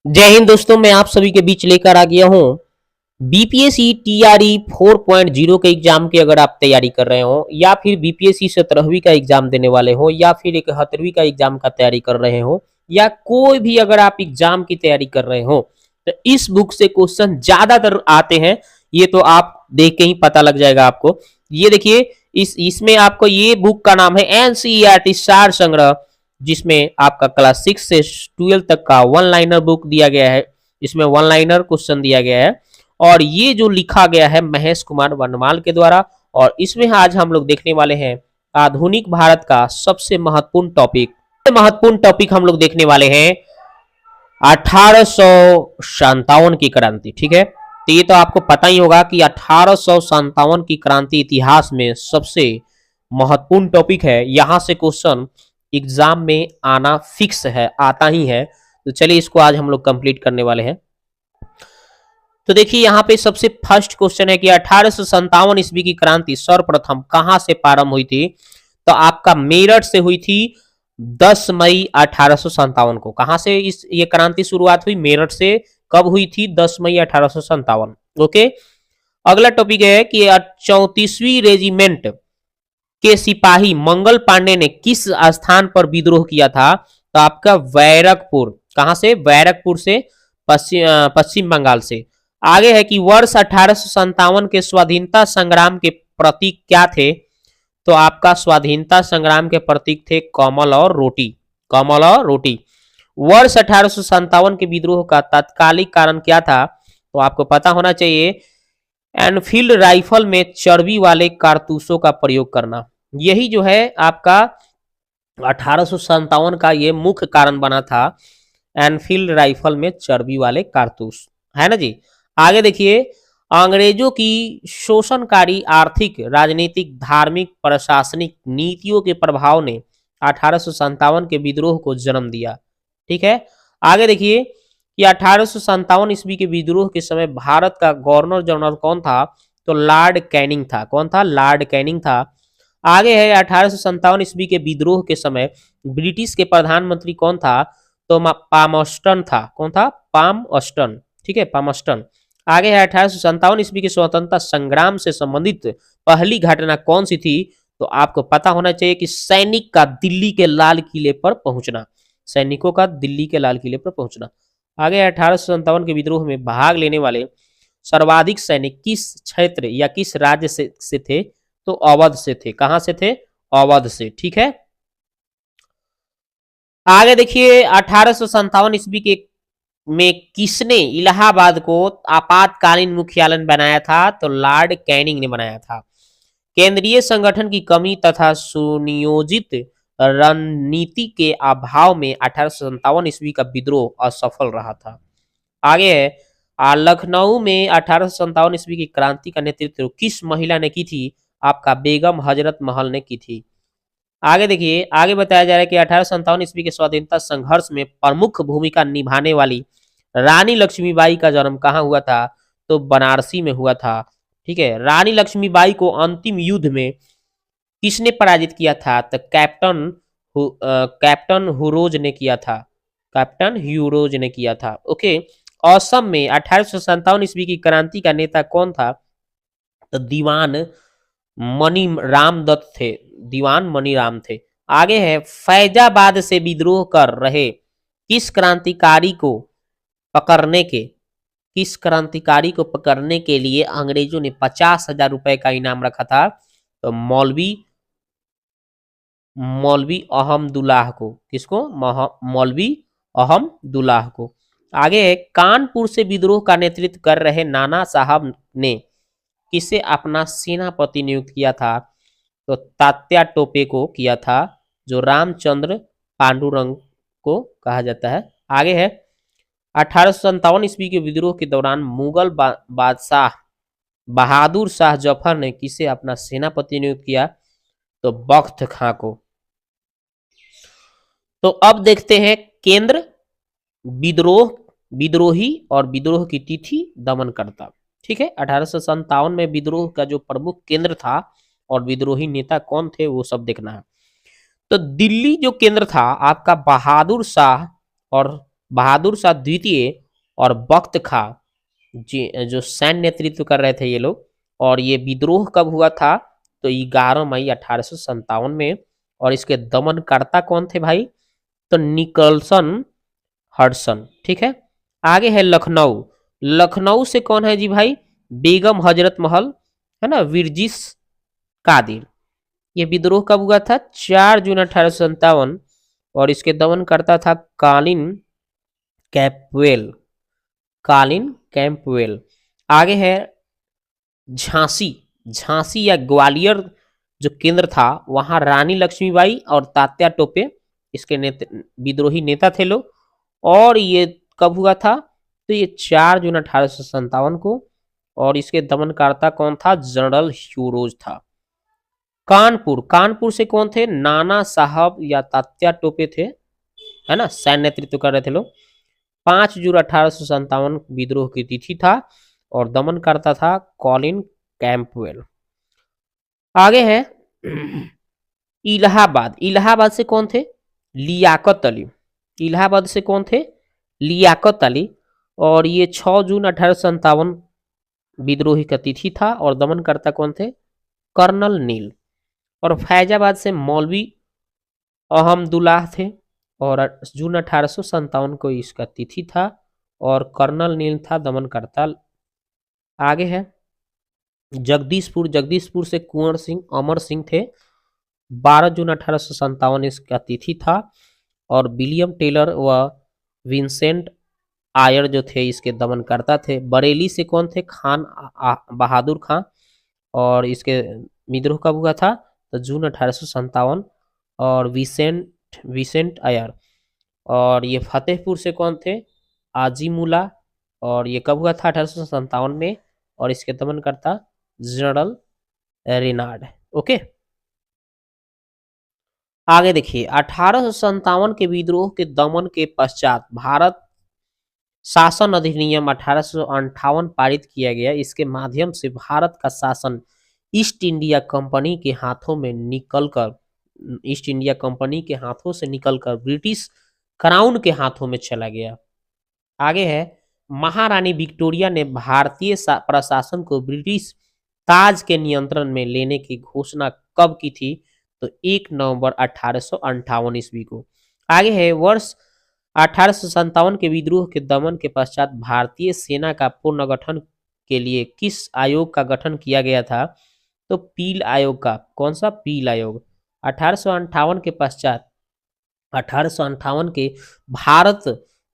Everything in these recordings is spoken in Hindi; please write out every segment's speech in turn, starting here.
जय हिंद दोस्तों, मैं आप सभी के बीच लेकर आ गया हूँ बीपीएससी टीआरई 4.0 के एग्जाम की। अगर आप तैयारी कर रहे हो या फिर बीपीएससी 17वीं का एग्जाम देने वाले हो या फिर 71वीं का एग्जाम का तैयारी कर रहे हो या कोई भी अगर आप एग्जाम की तैयारी कर रहे हो तो इस बुक से क्वेश्चन ज्यादातर आते हैं। ये तो आप देख के ही पता लग जाएगा आपको। ये देखिए, इसमें आपको ये बुक का नाम है एनसीईआरटी सार संग्रह, जिसमें आपका क्लास 6 से 12 तक का वन लाइनर बुक दिया गया है। इसमें वन लाइनर क्वेश्चन दिया गया है और ये जो लिखा गया है महेश कुमार वर्णमाल के द्वारा। और इसमें आज हम लोग देखने वाले हैं आधुनिक भारत का सबसे महत्वपूर्ण टॉपिक हम लोग देखने वाले हैं 1857 की क्रांति। ठीक है, तो ये तो आपको पता ही होगा कि 1857 की क्रांति इतिहास में सबसे महत्वपूर्ण टॉपिक है। यहां से क्वेश्चन एग्जाम में आना फिक्स है, आता ही है। तो चलिए इसको आज हम लोग कंप्लीट करने वाले हैं। तो देखिए यहाँ पे सबसे फर्स्ट क्वेश्चन है कि 1857 ईस्वी की क्रांति सर्वप्रथम कहां से प्रारंभ हुई थी। तो आपका मेरठ से हुई थी 10 मई 1857 को। कहां से ये क्रांति शुरुआत हुई? मेरठ से। कब हुई थी? 10 मई 1857। ओके, अगला टॉपिक है कि 34वीं रेजिमेंट के सिपाही मंगल पांडे ने किस स्थान पर विद्रोह किया था? तो आपका बैरकपुर। कहां से? बैरकपुर से, पश्चिम बंगाल से। आगे है कि वर्ष 1857 के स्वाधीनता संग्राम के प्रतीक क्या थे? तो आपका स्वाधीनता संग्राम के प्रतीक थे कमल और रोटी। कमल और रोटी। वर्ष 1857 के विद्रोह का तात्कालिक कारण क्या था? तो आपको पता होना चाहिए, एनफील्ड राइफल में चर्बी वाले कारतूसों का प्रयोग करना। यही जो है आपका 1857 का ये मुख्य कारण बना था, एनफील्ड राइफल में चर्बी वाले कारतूस, है ना जी। आगे देखिए, अंग्रेजों की शोषणकारी आर्थिक, राजनीतिक, धार्मिक, प्रशासनिक नीतियों के प्रभाव ने 1857 के विद्रोह को जन्म दिया। ठीक है, आगे देखिए कि 1857 ईस्वी के विद्रोह के समय भारत का गवर्नर जनरल कौन था? तो लॉर्ड कैनिंग था। कौन था? लॉर्ड कैनिंग था। आगे है 1857 ईस्वी के विद्रोह के समय ब्रिटिश के प्रधानमंत्री कौन था? तो पामस्टन था। कौन था? पामस्टन। ठीक है, पामस्टन। आगे है 1857 ईस्वी के स्वतंत्रता संग्राम से संबंधित पहली घटना कौन सी थी? तो आपको पता होना चाहिए कि सैनिक का दिल्ली के लाल किले पर पहुंचना। सैनिकों का दिल्ली के लाल किले पर पहुंचना। आगे 1857 के विद्रोह में भाग लेने वाले सर्वाधिक सैनिक किस क्षेत्र या किस राज्य से थे? तो अवध से थे। कहां से थे? अवध से। ठीक है, आगे देखिए 1857 ईस्वी के में किसने इलाहाबाद को आपातकालीन मुख्यालय बनाया था? तो लॉर्ड कैनिंग ने बनाया था। केंद्रीय संगठन की कमी तथा सुनियोजित रणनीति के अभाव में 1857 ईस्वी का विद्रोह असफल रहा था। आगे है लखनऊ में 1857 ईस्वी की क्रांति का नेतृत्व किस महिला ने की थी? आपका बेगम हजरत महल ने की थी। आगे देखिए, आगे बताया जा रहा है कि 1857 ईस्वी के स्वाधीनता संघर्ष में प्रमुख भूमिका निभाने वाली रानी लक्ष्मीबाई का जन्म कहाँ हुआ था? तो बनारसी में हुआ था। ठीक है, रानी लक्ष्मीबाई को अंतिम युद्ध में किसने पराजित किया था? तो कैप्टन हुरोज ने किया था। कैप्टन ह्यूरोज ने किया था। ओके, असम में 1857 ईस्वी की क्रांति का नेता कौन था? तो दीवान मनी राम दत्त थे। दीवान मनी राम थे। आगे है फैजाबाद से विद्रोह कर रहे किस क्रांतिकारी को पकड़ने के किस क्रांतिकारी को पकड़ने के लिए अंग्रेजों ने 50,000 रुपए का इनाम रखा था? तो मौलवी मौलवी अहमदुल्लाह को। किसको? मौलवी अहमदुल्लाह को। आगे है कानपुर से विद्रोह का नेतृत्व कर रहे नाना साहब ने किसे अपना सेनापति नियुक्त किया था? तो तात्या टोपे को किया था, जो रामचंद्र पांडुरंग को कहा जाता है। आगे है 1857 ईस्वी के विद्रोह के दौरान मुगल बादशाह बहादुर शाह जफर ने किसे अपना सेनापति नियुक्त किया? तो बख्त खां को। तो अब देखते हैं केंद्र, विद्रोह, विद्रोही और विद्रोह की तिथि, दमनकर्ता। ठीक है, 1857 में विद्रोह का जो प्रमुख केंद्र था और विद्रोही नेता कौन थे वो सब देखना है। तो दिल्ली जो केंद्र था आपका बहादुर शाह और बहादुर शाह द्वितीय और बख्त खां जो सैन्य नेतृत्व कर रहे थे ये लोग। और ये विद्रोह कब हुआ था? तो 11 मई 1857 में। और इसके दमनकर्ता कौन थे भाई? तो निकलसन हडसन। ठीक है। आगे है लखनऊ। लखनऊ से कौन है जी भाई? बेगम हजरत महल, है ना, विरजिस कादिर। ये विद्रोह कब हुआ था? 4 जून 1857। और इसके दमनकर्ता था कालिन कैंपवेल। कालिन कैंपवेल। आगे है झांसी। झांसी या ग्वालियर जो केंद्र था, वहां रानी लक्ष्मीबाई और तात्या टोपे इसके विद्रोही नेता थे लोग। और ये कब हुआ था? तो ये 4 जून 1857 को। और इसके दमनकर्ता कौन था? जनरल ह्यूरोज था। कानपुर। कानपुर से कौन थे? नाना साहब या तात्या टोपे थे, है ना, सैन्य नेतृत्व कर रहे थे लोग। 5 जून 1857 विद्रोह की तिथि था। और दमन करता था कॉलिन कैंपवेल। आगे है इलाहाबाद। इलाहाबाद से कौन थे? लियाकत अली। इलाहाबाद से कौन थे? लियाकत अली। और ये 6 जून 1857 विद्रोही का तिथि था। और दमनकर्ता कौन थे? कर्नल नील। और फैजाबाद से मौलवी अहमदुल्लाह थे। और जून 1857 को इसका तिथि था। और कर्नल नील था दमनकर्ता। आगे है जगदीशपुर। जगदीशपुर से कुंवर सिंह अमर सिंह थे। 12 जून 1857 इसका तिथि था। और विलियम टेलर व विंसेंट आयर जो थे इसके दमनकर्ता थे। बरेली से कौन थे? खान बहादुर खां। और इसके विद्रोह कब हुआ था? तो जून 1857। और विसेंट विसेंट आयर। और ये फतेहपुर से कौन थे? आजीमुला। और ये कब हुआ था? 1857 में। और इसके दमनकर्ता जनरल रेनार्ड। ओके। आगे देखिए 1857 के विद्रोह के दमन के पश्चात भारत शासन अधिनियम 1858 पारित किया गया। इसके माध्यम से भारत का शासन ईस्ट इंडिया कंपनी के हाथों में निकलकर ईस्ट इंडिया कंपनी के हाथों से निकलकर ब्रिटिश क्राउन के हाथों में चला गया। आगे है महारानी विक्टोरिया ने भारतीय प्रशासन को ब्रिटिश ताज के नियंत्रण में लेने की घोषणा कब की थी? तो 1 नवंबर 1858 ईस्वी को। आगे है वर्ष 1857 के विद्रोह के दमन के पश्चात भारतीय सेना का पुनर्गठन के लिए किस आयोग का गठन किया गया था? तो पील आयोग का। कौन सा? पील आयोग। 1858 के पश्चात 1858 के भारत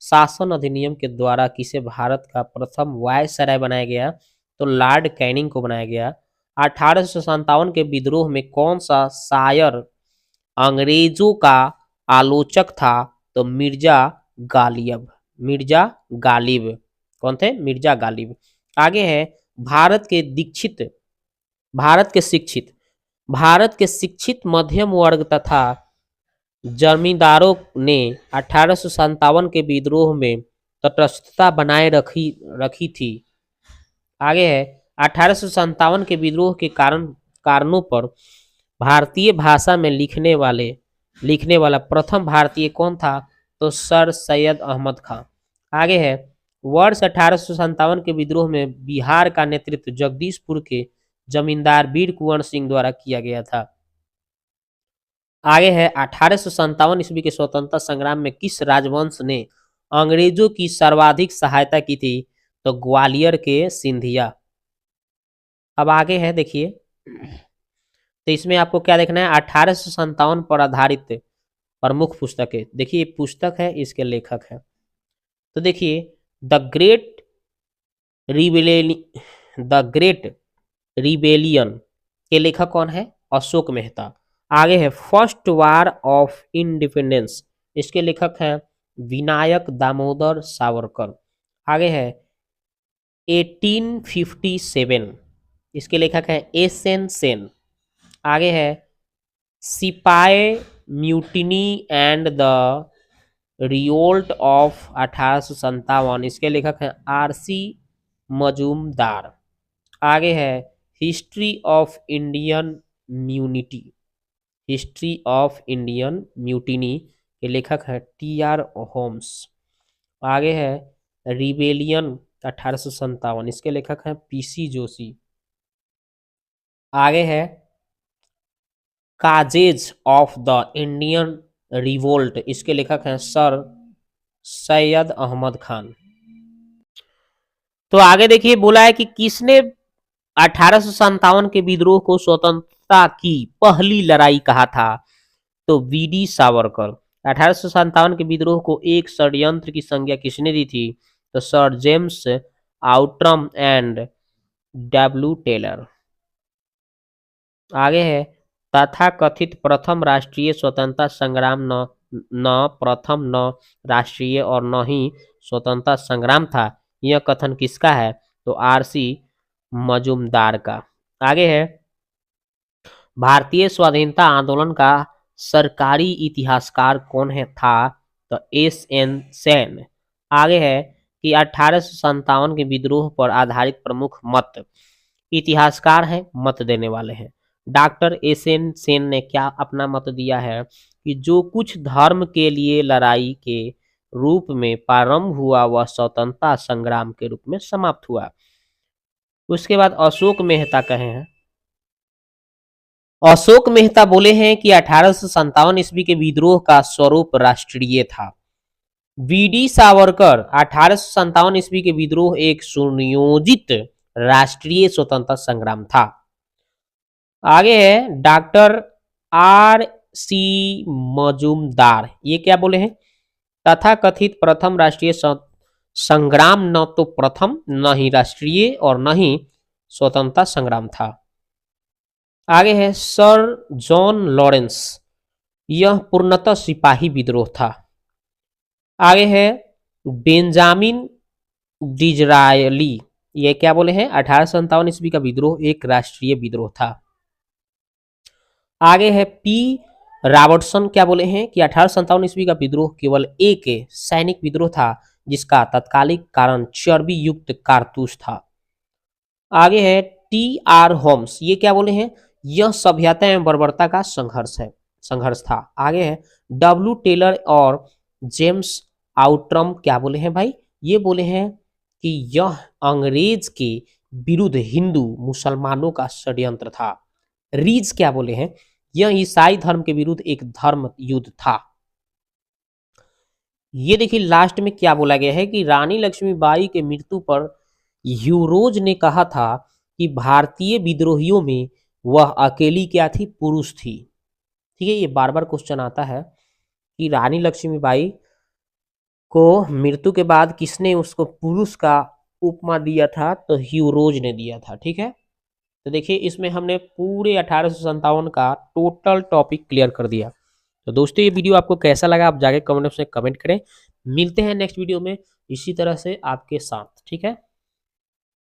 शासन अधिनियम के द्वारा किसे भारत का प्रथम वायसराय बनाया गया? तो लॉर्ड कैनिंग को बनाया गया। 1857 के विद्रोह में कौन सा शायर अंग्रेजों का आलोचक था? तो मिर्जा गालिब। मिर्जा गालिब। कौन थे? मिर्जा गालिब। आगे है भारत के दीक्षित भारत के शिक्षित भारत के शिक्षित मध्यम वर्ग तथा जमींदारों ने 1857 के विद्रोह में तटस्थता बनाए रखी थी। आगे है 1857 के विद्रोह के कारणों पर भारतीय भाषा में लिखने वाला प्रथम भारतीय कौन था? तो सर सैयद अहमद खां। आगे है वर्ष 1857 के विद्रोह में बिहार का नेतृत्व जगदीशपुर के जमींदार वीर कुंवर सिंह द्वारा किया गया था। आगे है 1857 ईस्वी के स्वतंत्रता संग्राम में किस राजवंश ने अंग्रेजों की सर्वाधिक सहायता की थी? तो ग्वालियर के सिंधिया। अब आगे है देखिए, तो इसमें आपको क्या देखना है? 1857 पर आधारित प्रमुख पुस्तकें। देखिए पुस्तक है, इसके लेखक है। तो देखिए the great the great rebellion के लेखक कौन है? अशोक मेहता। आगे है फर्स्ट वार ऑफ इंडिपेंडेंस, इसके लेखक हैं विनायक दामोदर सावरकर। आगे है 1857, इसके लेखक हैं एस एन सेन। आगे है सिपाही mutiny and the revolt of 1857, इसके लेखक हैं आर सी मजूमदार। आगे है history of Indian mutiny history of Indian mutiny के लेखक हैं टी आर होम्स। आगे है रिबेलियन 1857, इसके लेखक हैं पीसी जोशी। आगे है causes of the Indian revolt, इसके लेखक हैं सर सैयद अहमद खान। तो आगे देखिए बोला है कि किसने 1857 के विद्रोह को स्वतंत्रता की पहली लड़ाई कहा था। तो वीडी सावरकर। 1857 के विद्रोह को एक षड्यंत्र की संज्ञा किसने दी थी। तो Sir James Outram and W Taylor. आगे है तथाकथित प्रथम राष्ट्रीय स्वतंत्रता संग्राम न प्रथम न राष्ट्रीय और न ही स्वतंत्रता संग्राम था, यह कथन किसका है। तो आरसी मजूमदार का। आगे है भारतीय स्वाधीनता आंदोलन का सरकारी इतिहासकार कौन है था। तो एस एन सेन। आगे है कि 1857 के विद्रोह पर आधारित प्रमुख मत इतिहासकार हैं, मत देने वाले हैं। डॉक्टर एस एन सेन ने क्या अपना मत दिया है कि जो कुछ धर्म के लिए लड़ाई के रूप में प्रारंभ हुआ वह स्वतंत्रता संग्राम के रूप में समाप्त हुआ। उसके बाद अशोक मेहता कहे हैं, अशोक मेहता बोले हैं कि 1857 ईस्वी के विद्रोह का स्वरूप राष्ट्रीय था। वीडी सावरकर 1857 ईस्वी के विद्रोह एक सुनियोजित राष्ट्रीय स्वतंत्रता संग्राम था। आगे है डॉक्टर आर सी मजूमदार, ये क्या बोले हैं तथाकथित प्रथम राष्ट्रीय संग्राम न तो प्रथम न ही राष्ट्रीय और न ही स्वतंत्रता संग्राम था। आगे है सर जॉन लॉरेंस, यह पूर्णतः सिपाही विद्रोह था। आगे है बेंजामिन डिजरायली, ये क्या बोले हैं 1857 ईस्वी का विद्रोह एक राष्ट्रीय विद्रोह था। आगे है पी रॉबर्टसन, क्या बोले हैं कि 1857 ईस्वी का विद्रोह केवल एक सैनिक विद्रोह था जिसका तत्कालिक कारण चर्बी युक्त कारतूस था। आगे है टी आर होम्स, ये क्या बोले हैं यह सभ्यता एवं बर्बरता का संघर्ष था। आगे है डब्ल्यू टेलर और जेम्स आउट्रम, क्या बोले हैं भाई, ये बोले हैं कि यह अंग्रेज के विरुद्ध हिंदू मुसलमानों का षड्यंत्र था। रीज क्या बोले हैं यह ईसाई धर्म के विरुद्ध एक धर्म युद्ध था। ये देखिए लास्ट में क्या बोला गया है कि रानी लक्ष्मीबाई के मृत्यु पर ह्यूरोज ने कहा था कि भारतीय विद्रोहियों में वह अकेली क्या थी, पुरुष थी। ठीक है, ये बार बार क्वेश्चन आता है कि रानी लक्ष्मीबाई को मृत्यु के बाद किसने उसको पुरुष का उपमा दिया था। तो ह्यूरोज ने दिया था। ठीक है, तो देखिए इसमें हमने पूरे 1857 का टोटल टॉपिक क्लियर कर दिया। तो दोस्तों ये वीडियो आपको कैसा लगा आप जाके कमेंट में कमेंट करें। मिलते हैं नेक्स्ट वीडियो में इसी तरह से आपके साथ। ठीक है।